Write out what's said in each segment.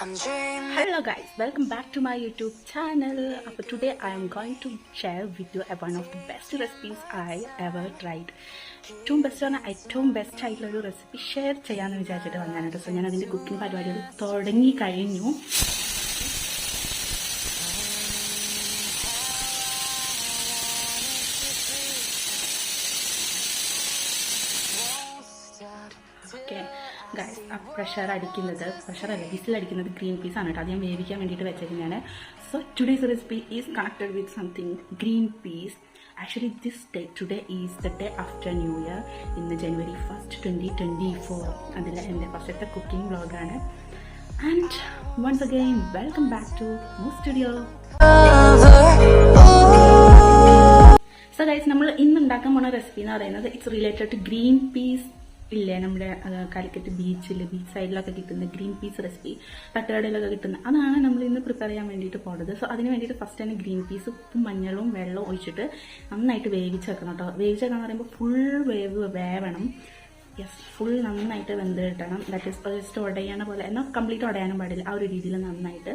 Hello guys, welcome back to my YouTube channel. Today I am going to share with you one of the best recipes I ever tried. ഏറ്റവും best ആയിട്ടുള്ള ഒരു recipe share ചെയ്യാമെന്ന് വിചാരിച്ചിട്ട് വന്നാണ്. So ഞാൻ അതിൻ്റെ cooking പരിപാടികൾ തുടങ്ങി കഴിഞ്ഞു. ഓക്കെ ഗൈസ്, പ്രഷറല്ല വിസിലടിക്കുന്നത് ഗ്രീൻ പീസ് ആണ് കേട്ടോ. അത് ഞാൻ വേവിക്കാൻ വേണ്ടിയിട്ട് വെച്ചിരുന്നതാണ്. So today's recipe is connected with something green peas. Actually, today is the day after New Year, in the January 1st, 2024. അതിൽ എൻ്റെ ഫസ്റ്റത്തെ കുക്കിംഗ് വ്ളോഗാണ്. And once again welcome back to moo studio. So guys, നമ്മൾ ഇന്ന് ഉണ്ടാക്കാൻ പോകുന്ന recipe എന്ന് പറയുന്നത് it's related to green peas ഇല്ലേ, നമ്മുടെ കാലിക്കറ്റ് ബീച്ച് സൈഡിലൊക്കെ കിട്ടുന്ന ഗ്രീൻ പീസ് റെസിപ്പി, തട്ടുകടയിലൊക്കെ കിട്ടുന്ന അതാണ് നമ്മൾ ഇന്ന് പ്രിപ്പയർ ചെയ്യാൻ വേണ്ടിയിട്ട് പോകുന്നത്. സോ അതിന് വേണ്ടിയിട്ട് ഫസ്റ്റ് തന്നെ ഗ്രീൻ പീസ് ഉപ്പും മഞ്ഞളും വെള്ളവും ഒഴിച്ചിട്ട് നന്നായിട്ട് വേവിച്ചേക്കണം കേട്ടോ. വേവിച്ചേക്കാന്ന് പറയുമ്പോൾ ഫുൾ വേവണം. യെസ്, ഫുൾ നന്നായിട്ട് വെന്ത് കിട്ടണം. ദാറ്റ് ഈസ് ജസ്റ്റ് ഉടയണ പോലെ, എന്നാൽ കംപ്ലീറ്റ് ഉടയാനും പാടില്ല. ആ ഒരു രീതിയിൽ നന്നായിട്ട്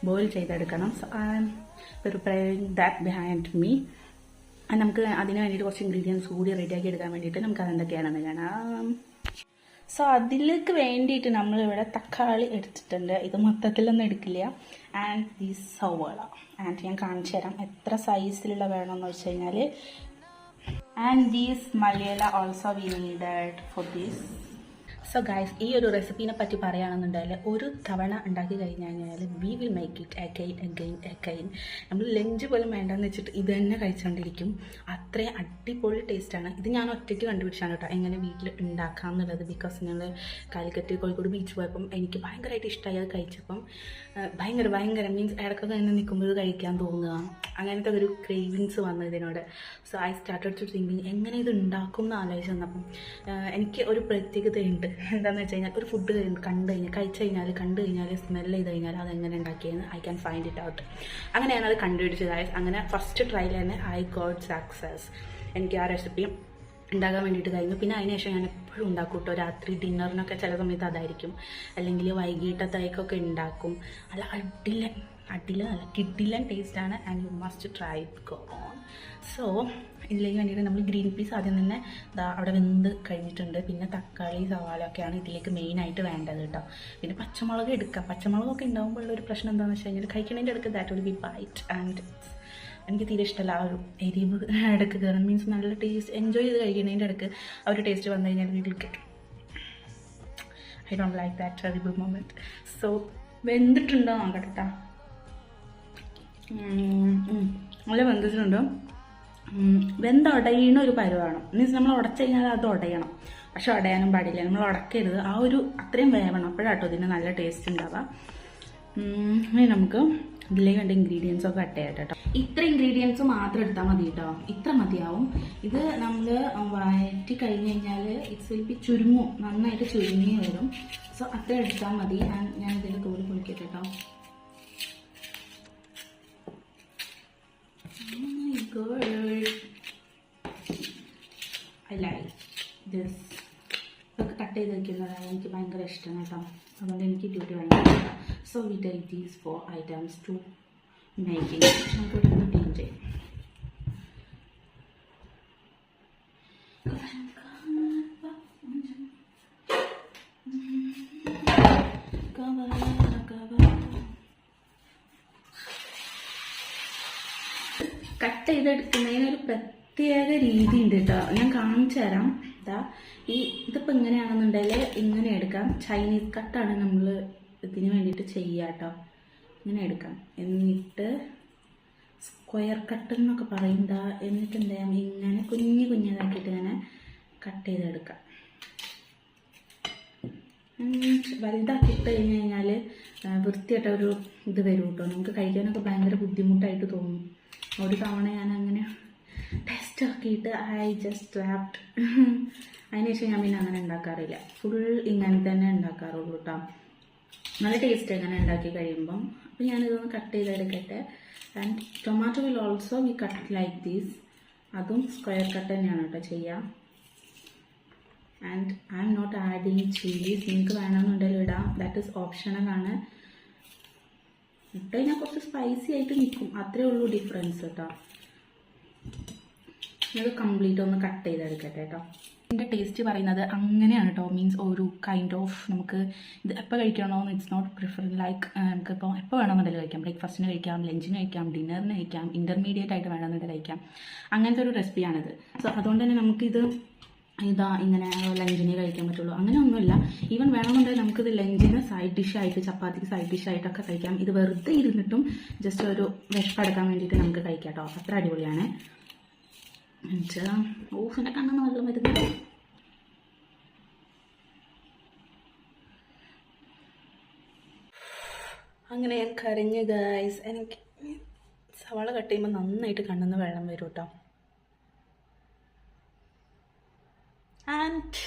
ബോയിൽ ചെയ്തെടുക്കണം. So I am preparing that behind me. നമുക്ക് അതിന് വേണ്ടിയിട്ട് കുറച്ച് ഇൻഗ്രീഡിയൻസ് കൂടി റെഡിയാക്കി എടുക്കാൻ വേണ്ടിയിട്ട് നമുക്ക് അതെന്തൊക്കെയാണെന്ന് കാണാം. സോ അതിലേക്ക് വേണ്ടിയിട്ട് നമ്മളിവിടെ തക്കാളി എടുത്തിട്ടുണ്ട്. ഇത് മൊത്തത്തിലൊന്നും എടുക്കില്ല. ആൻഡ് ദീസ് സവോള. ആൻഡ് ഞാൻ കാണിച്ചു തരാം എത്ര സൈസിലുള്ള വേണമെന്ന് വെച്ച് കഴിഞ്ഞാൽ. And these Malayala also we needed for these. So guys, ഈ ഒരു റെസിപ്പീനെ പറ്റി പറയുകയാണെന്നുണ്ടെങ്കിൽ ഒരു തവണ ഉണ്ടാക്കി കഴിഞ്ഞ് കഴിഞ്ഞാൽ we will make it again. നമ്മൾ ലഞ്ച് പോലും വേണ്ടെന്ന് വെച്ചിട്ട് ഇത് തന്നെ കഴിച്ചുകൊണ്ടിരിക്കും. അത്രയും അടിപൊളി ടേസ്റ്റാണ്. ഇത് ഞാൻ ഒറ്റയ്ക്ക് കണ്ടുപിടിച്ചാണ് കേട്ടോ എങ്ങനെ വീട്ടിൽ ഉണ്ടാക്കാം എന്നുള്ളത്. ബിക്കോസ് ഞങ്ങൾ കാലിക്കറ്റ് കോഴിക്കോട് ബീച്ച് പോയപ്പം എനിക്ക് ഭയങ്കരമായിട്ട് ഇഷ്ടമായി. അത് കഴിച്ചപ്പം ഭയങ്കര മീൻസ് ഇടയ്ക്കൊക്കെ ഇങ്ങനെ നിൽക്കുമ്പോൾ ഇത് കഴിക്കാൻ തോന്നുക, അങ്ങനത്തെ ഒരു ക്രേവിങ്സ് വന്നു ഇതിനോട്. So I started to thinking എങ്ങനെ ഇത് ഉണ്ടാക്കും എന്ന് ആലോചിച്ച് വന്നപ്പം എനിക്ക് ഒരു പ്രത്യേകതയുണ്ട്. എന്താണെന്ന് വെച്ച് കഴിഞ്ഞാൽ ഒരു ഫുഡ് കഴിച്ചു കഴിഞ്ഞാൽ സ്മെൽ ചെയ്ത് കഴിഞ്ഞാൽ അതെങ്ങനെ ഉണ്ടാക്കിയെന്ന് I can find it out. അങ്ങനെയാണ് അത് കണ്ടുപിടിച്ചത്. അങ്ങനെ ഫസ്റ്റ് ട്രയൽ തന്നെ ഐ ഗോട്ട് സക്സസ്. എനിക്ക് ആ റെസിപ്പി ഉണ്ടാക്കാൻ വേണ്ടിയിട്ട് കഴിഞ്ഞു. പിന്നെ അതിനുശേഷം ഞാൻ എപ്പോഴും ഉണ്ടാക്കും കേട്ടോ. രാത്രി ഡിന്നറിനൊക്കെ ചില സമയത്ത് അതായിരിക്കും, അല്ലെങ്കിൽ വൈകിട്ടത്തേക്കൊക്കെ ഉണ്ടാക്കും. നല്ല നല്ല കിഡിലൻ ടേസ്റ്റാണ്. And you must try it go on. So ഇതിലേക്ക് വേണ്ടിയിട്ട് നമ്മൾ ഗ്രീൻ പീസ് ആദ്യം തന്നെ അവിടെ വെന്ത് കഴിഞ്ഞിട്ടുണ്ട്. പിന്നെ തക്കാളി സവാളയൊക്കെയാണ് ഇതിലേക്ക് മെയിനായിട്ട് വേണ്ടത് കേട്ടോ. പിന്നെ പച്ചമുളക് എടുക്കാം. പച്ചമുളകൊക്കെ ഉണ്ടാകുമ്പോഴുള്ളൊരു പ്രശ്നം എന്താണെന്ന് വെച്ച് കഴിഞ്ഞാൽ കഴിക്കണേൻ്റെ അടുക്ക് that will be bite. And എനിക്ക് തീരെ ഇഷ്ടമല്ല ആ ഒരു എരിവ് ഇടയ്ക്ക് കയറും. മീൻസ് നല്ല ടേസ്റ്റ് എൻജോയ് ചെയ്ത് കഴിക്കുന്നതിൻ്റെ ഇടയ്ക്ക് ആ ഒരു ടേസ്റ്റ് വന്നു കഴിഞ്ഞാൽ വീട്ടിൽ കിട്ടും. I don't like that terrible moment. So വെന്തിട്ടുണ്ടോ നോക്കട്ടെ. നല്ല വെന്തിട്ടുണ്ട്. വെന്തുടയുന്ന ഒരു പരുവാണ്. മീൻസ് നമ്മൾ ഉടച്ചു കഴിഞ്ഞാൽ അത് ഉടയണം, പക്ഷെ ഉടയാനും പാടില്ല. നമ്മൾ ഉടക്കരുത്. ആ ഒരു അത്രയും വേവണം. അപ്പോഴാട്ടോ ഇതിന് നല്ല ടേസ്റ്റ് ഉണ്ടാവുക. ഇനി നമുക്ക് ഇതിലേക്ക് വേണ്ട ഇൻഗ്രീഡിയൻസ് ഒക്കെ കട്ട് ചെയ്യാം കേട്ടോ. ഇത്ര ഇൻഗ്രീഡിയൻസ് മാത്രം എടുത്താൽ മതി കേട്ടോ. ഇത്ര മതിയാവും. ഇത് നമ്മൾ വഴറ്റി കഴിഞ്ഞ് കഴിഞ്ഞാൽ ഇറ്റ്സ് വിൽ ബി നന്നായിട്ട് ചുരുങ്ങി വരും. സോ അത്ര എടുത്താൽ മതി. ഞാൻ ഇതിൽ തോല് പൊളിക്കട്ടെ കേട്ടോ. I like this. ഇതൊക്കെ കട്ട് ചെയ്ത് വയ്ക്കുന്നത് എനിക്ക് ഭയങ്കര ഇഷ്ടമാണ് കേട്ടോ. അതുകൊണ്ട് എനിക്ക് ഡ്യൂട്ടി ഭയങ്കര ഇഷ്ടമാണ്. So we take these 4 items to making. നമുക്ക് ഇവിടെ നിന്ന് ക്ലീൻ ചെയ്യാം. കട്ട് ചെയ്തെടുക്കുന്നതിനൊരു പ്രത്യേക രീതി ഉണ്ട് കേട്ടോ. ഞാൻ കാണിച്ചു തരാം. ഇതിപ്പോൾ ഇങ്ങനെയാണെന്നുണ്ടെങ്കിൽ ഇങ്ങനെ എടുക്കാം. ചൈനീസ് കട്ടാണ് നമ്മൾ ഇതിന് വേണ്ടിയിട്ട് ചെയ്യുക കേട്ടോ. ഇങ്ങനെ എടുക്കാം. എന്നിട്ട് സ്ക്വയർ കട്ട് എന്നൊക്കെ പറയും. എന്നിട്ട് എന്താ ഇങ്ങനെ കുഞ്ഞതാക്കിയിട്ട് ഇങ്ങനെ കട്ട് ചെയ്തെടുക്കാം. വലുതാക്കിയിട്ട് കഴിഞ്ഞ് കഴിഞ്ഞാൽ വൃത്തിയായിട്ട ഒരു ഇത് വരും കേട്ടോ. നമുക്ക് കഴിക്കാനൊക്കെ ഭയങ്കര ബുദ്ധിമുട്ടായിട്ട് തോന്നും. ഒരു തവണ ഞാൻ അങ്ങനെ ടെസ്റ്റ് ആക്കിയിട്ട് ഐ ജസ്റ്റ് റാപ്ഡ്. അതിനുശേഷം ഞാൻ പിന്നെ അങ്ങനെ ഉണ്ടാക്കാറില്ല. ഫുൾ ഇങ്ങനെ തന്നെ ഉണ്ടാക്കാറുള്ളൂ കേട്ടോ. നല്ല ടേസ്റ്റ് അങ്ങനെ ഉണ്ടാക്കി കഴിയുമ്പം. അപ്പോൾ ഞാനിതൊന്ന് കട്ട് ചെയ്തെടുക്കട്ടെ. And tomato will also we cut like these. അതും സ്ക്വയർ കട്ട് തന്നെയാണ് കേട്ടോ ചെയ്യുക. And I'm not adding chillies. നിങ്ങൾക്ക് വേണമെന്നുണ്ടെങ്കിൽ ഇടാം. ദാറ്റ് ഈസ് ഓപ്ഷണലാണ്. ഇട്ട് കഴിഞ്ഞാൽ കുറച്ച് സ്പൈസി ആയിട്ട് നിൽക്കും, അത്രേ ഉള്ളൂ ഡിഫറൻസ് കേട്ടോ. ഇത് കംപ്ലീറ്റ് ഒന്ന് കട്ട് ചെയ്തെടുക്കട്ടെ കേട്ടോ. ഇതിൻ്റെ ടേസ്റ്റ് പറയുന്നത് അങ്ങനെയാണ് കേട്ടോ. മീൻസ് ഒരു കൈൻഡ് ഓഫ് നമുക്ക് ഇത് എപ്പോൾ കഴിക്കണമെന്ന് ഇറ്റ്സ് നോട്ട് പ്രിഫർ ലൈക്ക് നമുക്കിപ്പോൾ എപ്പോൾ വേണമെന്നുണ്ടെങ്കിൽ കഴിക്കാം. ബ്രേക്ക്ഫാസ്റ്റിന് കഴിക്കാം, ലഞ്ചിന് കഴിക്കാം, ഡിന്നറിന് കഴിക്കാം, ഇൻ്റർമീഡിയറ്റ് ആയിട്ട് വേണമെന്നുണ്ടെങ്കിൽ കഴിക്കാം. അങ്ങനത്തെ ഒരു റെസിപ്പിയാണിത്. സോ അതുകൊണ്ട് തന്നെ നമുക്കിത് ഇങ്ങനെ ലഞ്ചിന് കഴിക്കാൻ പറ്റുള്ളൂ അങ്ങനെ ഒന്നുമില്ല. ഈവൻ വേണമെന്നുണ്ടെങ്കിൽ നമുക്കിത് ലഞ്ചിന് സൈഡ് ഡിഷായിട്ട്, ചപ്പാത്തിക്ക് സൈഡ് ഡിഷായിട്ടൊക്കെ കഴിക്കാം. ഇത് വെറുതെ ഇരുന്നിട്ടും ജസ്റ്റ് ഒരു വിശപ്പടക്കാൻ വേണ്ടിയിട്ട് നമുക്ക് കഴിക്കാം കേട്ടോ. അത്ര അടിപൊളിയാണ്. ഓഫിനെ കണ്ണെന്ന് വെള്ളം വരുന്നത്. അങ്ങനെ ഞാൻ കരഞ്ഞു ഗൈസ്. എനിക്ക് സവാള കട്ട് ചെയ്യുമ്പോൾ നന്നായിട്ട് കണ്ണെന്ന് വെള്ളം വരും കേട്ടോ. And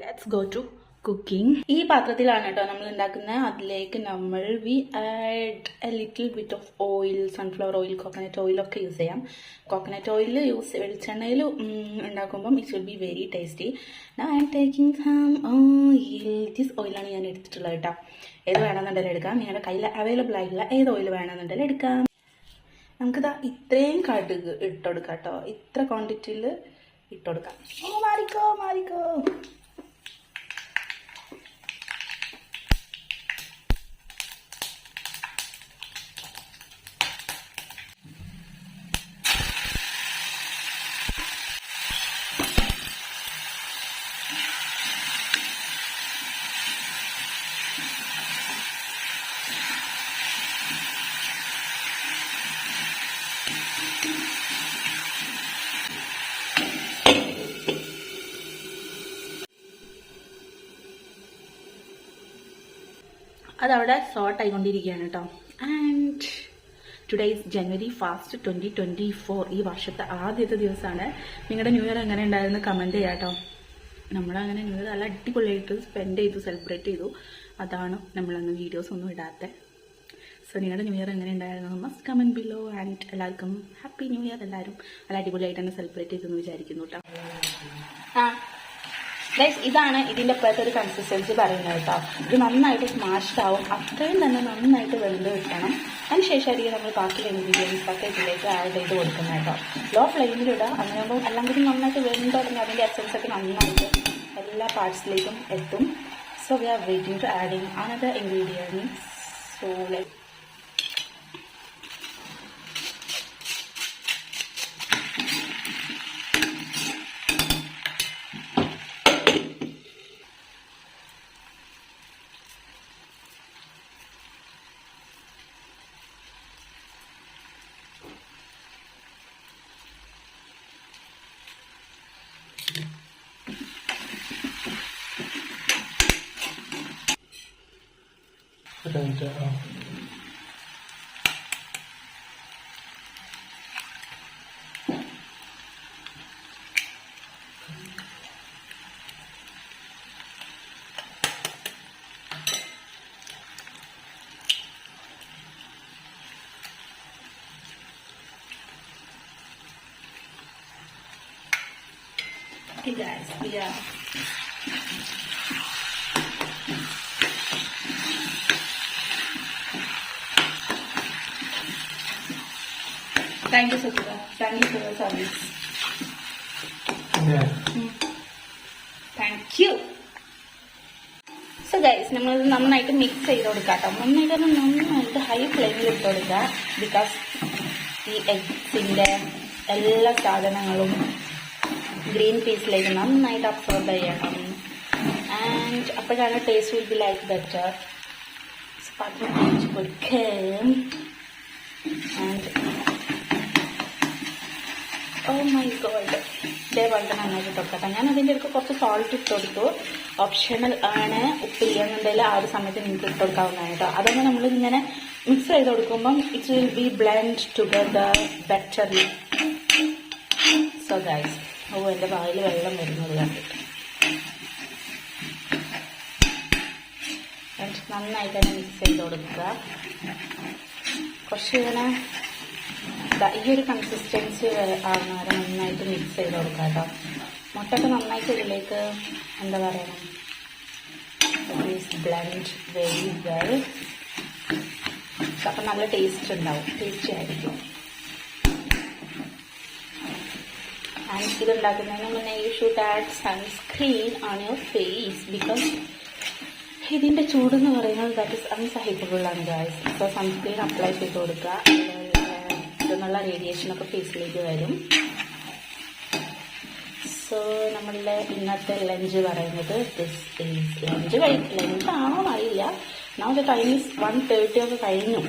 let's go to cooking. ഈ പാത്രത്തിലാണ് കേട്ടോ നമ്മൾ ഉണ്ടാക്കുന്നത്. അതിലേക്ക് നമ്മൾ we add a little bit of oil, sunflower oil, coconut ഓയിലൊക്കെ യൂസ് ചെയ്യാം. കോക്കനട്ട് ഓയിൽ വെളിച്ചെണ്ണയിൽ ഉണ്ടാക്കുമ്പം it will be very tasty. Now I am taking some oil. This ഓയിലാണ് ഞാൻ എടുത്തിട്ടുള്ളത് കേട്ടോ. ഏത് വേണമെന്നുണ്ടെങ്കിലും എടുക്കാം. നിങ്ങളുടെ കയ്യിൽ അവൈലബിൾ ആയിട്ടുള്ള ഏത് ഓയിൽ വേണമെന്നുണ്ടെങ്കിലും എടുക്കാം. നമുക്കിതാ ഇത്രയും കടുക് ഇട്ടുകൊടുക്കാം കേട്ടോ. ഇത്ര ക്വാണ്ടിറ്റിയിൽ ഇട്ടുകൊടുക്കാം. മാറിക്കോ. അതവിടെ സോർട്ട് ആയിക്കൊണ്ടിരിക്കുകയാണ് കേട്ടോ. ആൻഡ് ടുഡേ ഈസ് ജനുവരി 1, 2024. ഈ വർഷത്തെ ആദ്യത്തെ ദിവസമാണ്. നിങ്ങളുടെ ന്യൂ ഇയർ എങ്ങനെ ഉണ്ടായിരുന്നു കമൻറ്റ് ചെയ്യാം കേട്ടോ. നമ്മളങ്ങനെ ന്യൂ ഇയർ നല്ല അടിപൊളിയായിട്ട് സ്പെൻഡ് ചെയ്തു, സെലിബ്രേറ്റ് ചെയ്തു. അതാണ് നമ്മളന്ന് വീഡിയോസ് ഒന്നും ഇടാത്തത്. സോ നിങ്ങളുടെ ന്യൂ ഇയർ എങ്ങനെ ഉണ്ടായിരുന്നു മസ്റ്റ് കമൻറ്റ് ബിലോ. ആൻഡ് എല്ലാവർക്കും ഹാപ്പി ന്യൂ ഇയർ. എല്ലാവരും നല്ല അടിപൊളിയായിട്ട് തന്നെ സെലിബ്രേറ്റ് ചെയ്തെന്ന് വിചാരിക്കുന്നു കേട്ടോ. ഗൈസ് ഇതാണ് ഇതിൻ്റെ ഇപ്പോഴത്തെ ഒരു കൺസിസ്റ്റൻസി പറയുന്നത് കേട്ടോ. ഇത് നന്നായിട്ട് സ്മാഷ്ഡ് ആവും. അത്രയും തന്നെ നന്നായിട്ട് വെന്ത് കിട്ടണം. അതിനുശേഷമായിരിക്കും നമ്മൾ ബാക്കിയുള്ള ഇൻഗ്രീഡിയൻസൊക്കെ ഇതിലേക്ക് ആഡ് ചെയ്ത് കൊടുക്കുന്നത് കേട്ടോ. ലോ ഫ്ലെയിമിലിടുക. അങ്ങനെ ആകുമ്പോൾ എല്ലാം കൂടി നന്നായിട്ട് വെന്ത് തുടങ്ങി അതിൻ്റെ എസൻസൊക്കെ നന്നായിട്ട് എല്ലാ പാർട്സിലേക്കും എത്തും. So we are waiting to adding another ingredients. So like Okay guys, we are thank you Satura, thank you for your service. Yeah. Thank you. So guys, നമ്മൾ നന്നായിട്ട് മിക്സ് ചെയ്ത് കൊടുക്കാം കേട്ടോ. നന്നായിട്ട് ഹൈ ഫ്ലെയിമിൽ ഇട്ട് കൊടുക്കുക. ബിക്കോസ് ഈ എഗ്സിൻ്റെ എല്ലാ സാധനങ്ങളും ഗ്രീൻ പീസിലേക്ക് നന്നായിട്ട് അബ്സോർബ് ചെയ്യണം. ആൻഡ് അപ്പോഴാണ് taste will be like better. സ്പെറ്റ് കൊടുക്കാം. ആൻഡ് ഓ മൈ ഗോഡ്, ഇതേപോലെ തന്നെ നന്നായിട്ട് തൊക്കട്ടെ. ഞാൻ അതിൻ്റെ അടുത്ത് കുറച്ച് സോൾട്ട് ഇട്ട് കൊടുത്തു. ഓപ്ഷണൽ ആണ്. ഉപ്പില്ലെന്നുണ്ടെങ്കിൽ ആ ഒരു സമയത്ത് നിങ്ങൾക്ക് ഇട്ട് കൊടുക്കാവുന്നതാണ് കേട്ടോ. അതൊന്ന് നമ്മളിങ്ങനെ മിക്സ് ചെയ്ത് കൊടുക്കുമ്പം it will be blend together betterly. So guys, എൻ്റെ വായിൽ വെള്ളം വരുന്നത് കണ്ടിട്ട് നന്നായിട്ട് തന്നെ മിക്സ് ചെയ്ത് കൊടുക്കുക. കുറച്ച് ഇങ്ങനെ ഈ ഒരു കൺസിസ്റ്റൻസി ആകുന്നവരെ നന്നായിട്ട് മിക്സ് ചെയ്ത് കൊടുക്കുക കേട്ടോ. മുട്ടൊക്കെ നന്നായിട്ട് ഇതിലേക്ക് എന്താ പറയുക, ബ്ലെൻഡ് വെരി വെൽ. അപ്പം നല്ല ടേസ്റ്റ് ഉണ്ടാവും, ടേസ്റ്റി ആയിരിക്കും. ആൻഡ് ഇത് ഉണ്ടാക്കുന്നതിന് മുന്നേ you should add sunscreen on your face, because ഇതിൻ്റെ ചൂടെന്ന് പറയുന്നത് ദാറ്റ് ഇസ് അൺസഹിക്കബിൾ ആണ് ഗൈസ്. ഇപ്പോൾ സൺസ്ക്രീൻ അപ്ലൈ ചെയ്ത് കൊടുക്കുക, ഇതെന്നുള്ള റേഡിയേഷനൊക്കെ ഫേസിലേക്ക് വരും. സോ നമ്മളുടെ ഇന്നത്തെ ലഞ്ച് പറയുന്നത് ദിസ് ഈസ് ലഞ്ചാണോ അറിയില്ല. നൗ ദ ടൈം ഈസ് 1:30 ഒക്കെ കഴിഞ്ഞു.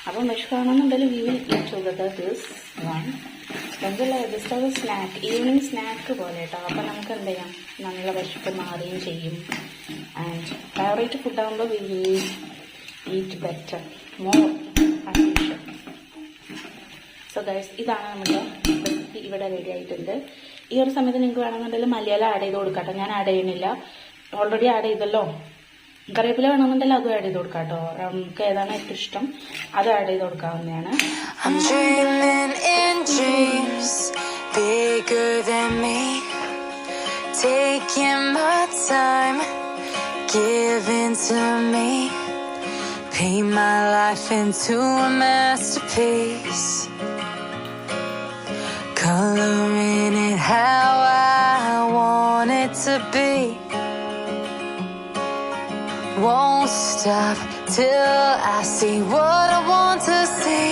അപ്പം വിഷമാണെന്നുണ്ടെങ്കിൽ we will eat together this one. എന്തല്ല ജസ്റ്റ് ഒരു സ്നാക്ക്, ഈവനിങ് സ്നാക്ക് പോലെ കേട്ടോ. അപ്പം നമുക്ക് എന്ത് ചെയ്യാം, നല്ല വിശപ്പ് മാറുകയും ചെയ്യും. ആൻഡ് ഫേവറേറ്റ് ഫുഡാകുമ്പോൾ we will eat better more artificial. So guys, ഇതാണ് നമ്മുടെ റെസിപ്പി ഇവിടെ റെഡി ആയിട്ടുണ്ട്. ഈ ഒരു സമയത്ത് നിങ്ങൾക്ക് വേണമെന്നുണ്ടെങ്കിൽ മലയാളം ആഡ് ചെയ്ത് കൊടുക്കാം കേട്ടോ. ഞാൻ ആഡ് ചെയ്യണില്ല, ഓൾറെഡി ആഡ് ചെയ്തല്ലോ. കറിവേപ്പില വേണമെന്നുണ്ടെങ്കിൽ അതും ആഡ് ചെയ്ത് കൊടുക്കാം കേട്ടോ. നമുക്ക് ഏതാണ് ഏറ്റവും ഇഷ്ടം അത് ആഡ് ചെയ്ത് കൊടുക്കാവുന്നതാണ്. Paint my life into a masterpiece, coloring it how I want it to be. Won't stop till I see what I want to see.